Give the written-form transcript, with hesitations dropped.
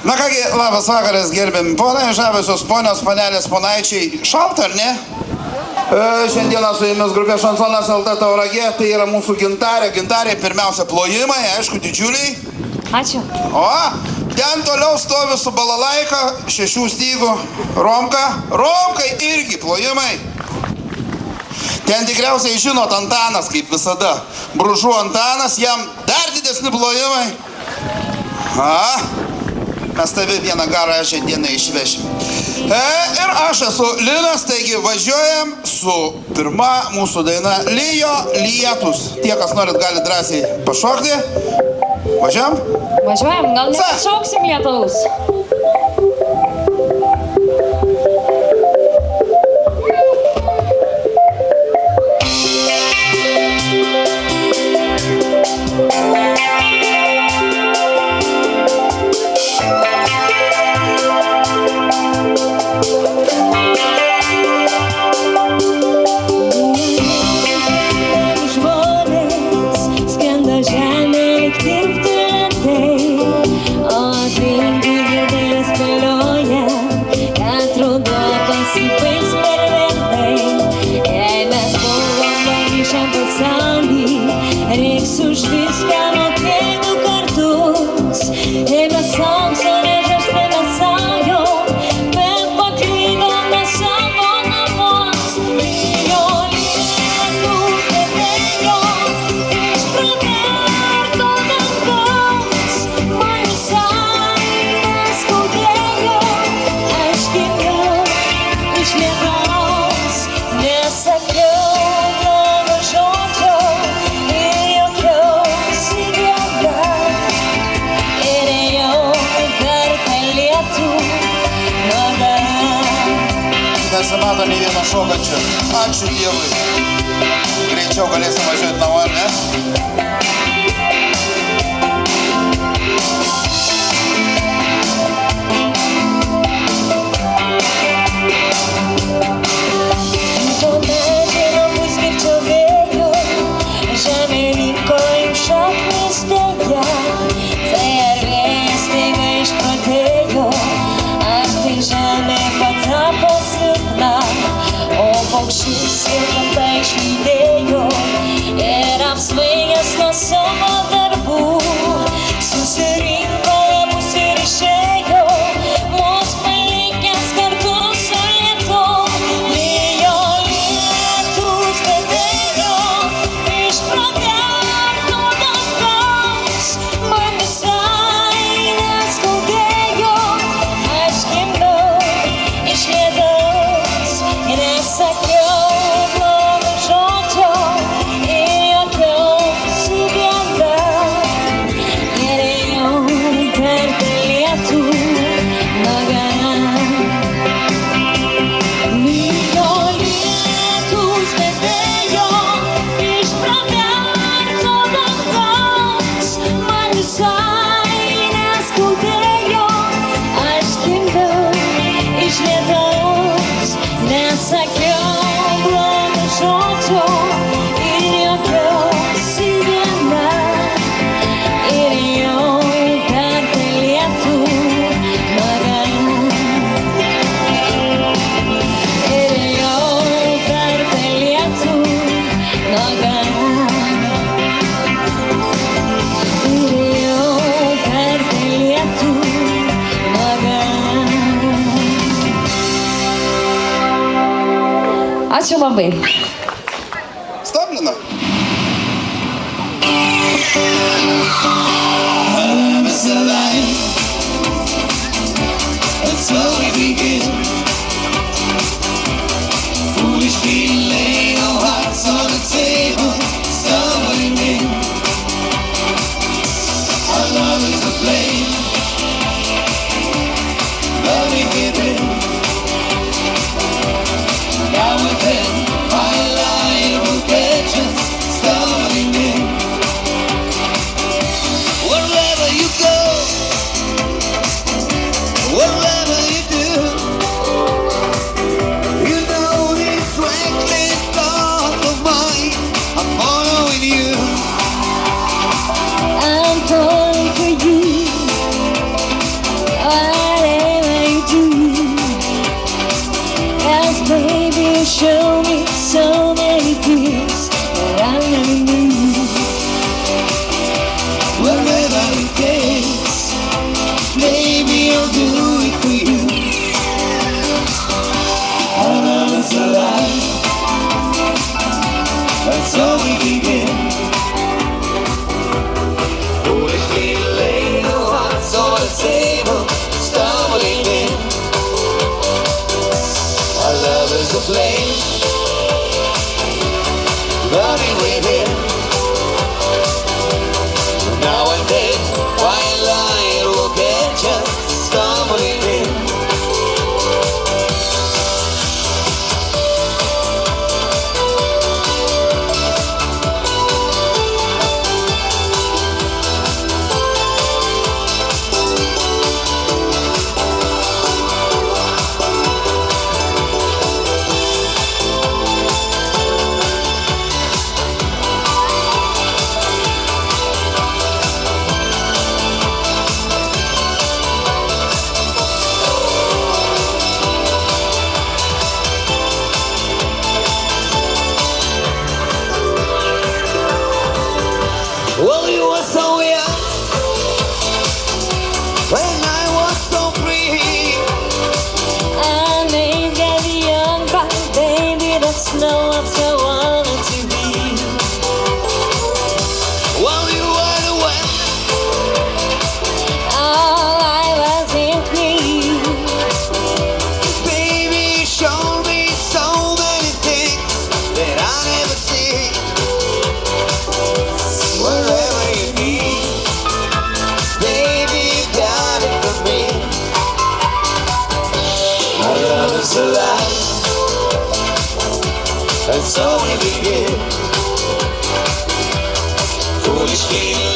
Na kągi, labas vakaras, gerbiami ponai, žaviosios ponios, panelės, ponaičiai. Šalta, ar ne? Šiandieną su jumis grupė Šansonas LT Tauragė, tai yra mūsų gintarė. Gintarė, pirmiausia, plojimai, aišku, didžiuliai. Ačiū. O, ten toliau stovi su balalaika, 6 stygų, Romka. Romkai irgi plojimai. Ten tikriausiai žinot Antanas, kaip visada. Bružų Antanas, jam dar didesni plojimai. Mes tave vieną garą šiandieną išvešim. Ir aš esu Linas, taigi važiuojam su pirma mūsų daina Lijo lietus. Tie, kas norit, gali drąsiai pašokti. Važiuojam? Važiuojam, gal nepašauksim lietaus. Nesimato nei vieno šokančio. Ačiū Dievui. Greičiau galėsim važiuoti namo, ar ne? Paukščius sveikata išlydėjo ir apsvaigęs nuo savo darbų susirinko mus ir išėjo, mus palikęs kartu su lietum. Lijo lietus, bet ėjo iš pragerto dangaus, man visai neskaudėjo, aš gimiau iš lietaus ir nesakiau Ačiū labai. Stop, Lina. Wherever you go flame burning within. Now and then, twilight will catch us stumbling in. Well, you were so young when I was so free. I may get young, but baby, that's not what I wanted to be. Well, you were the one. All I was in need. Baby, you showed me so many things that I never see. Wherever you be, baby, you got it for me. Our love is alive, and so we begin. Foolish feeling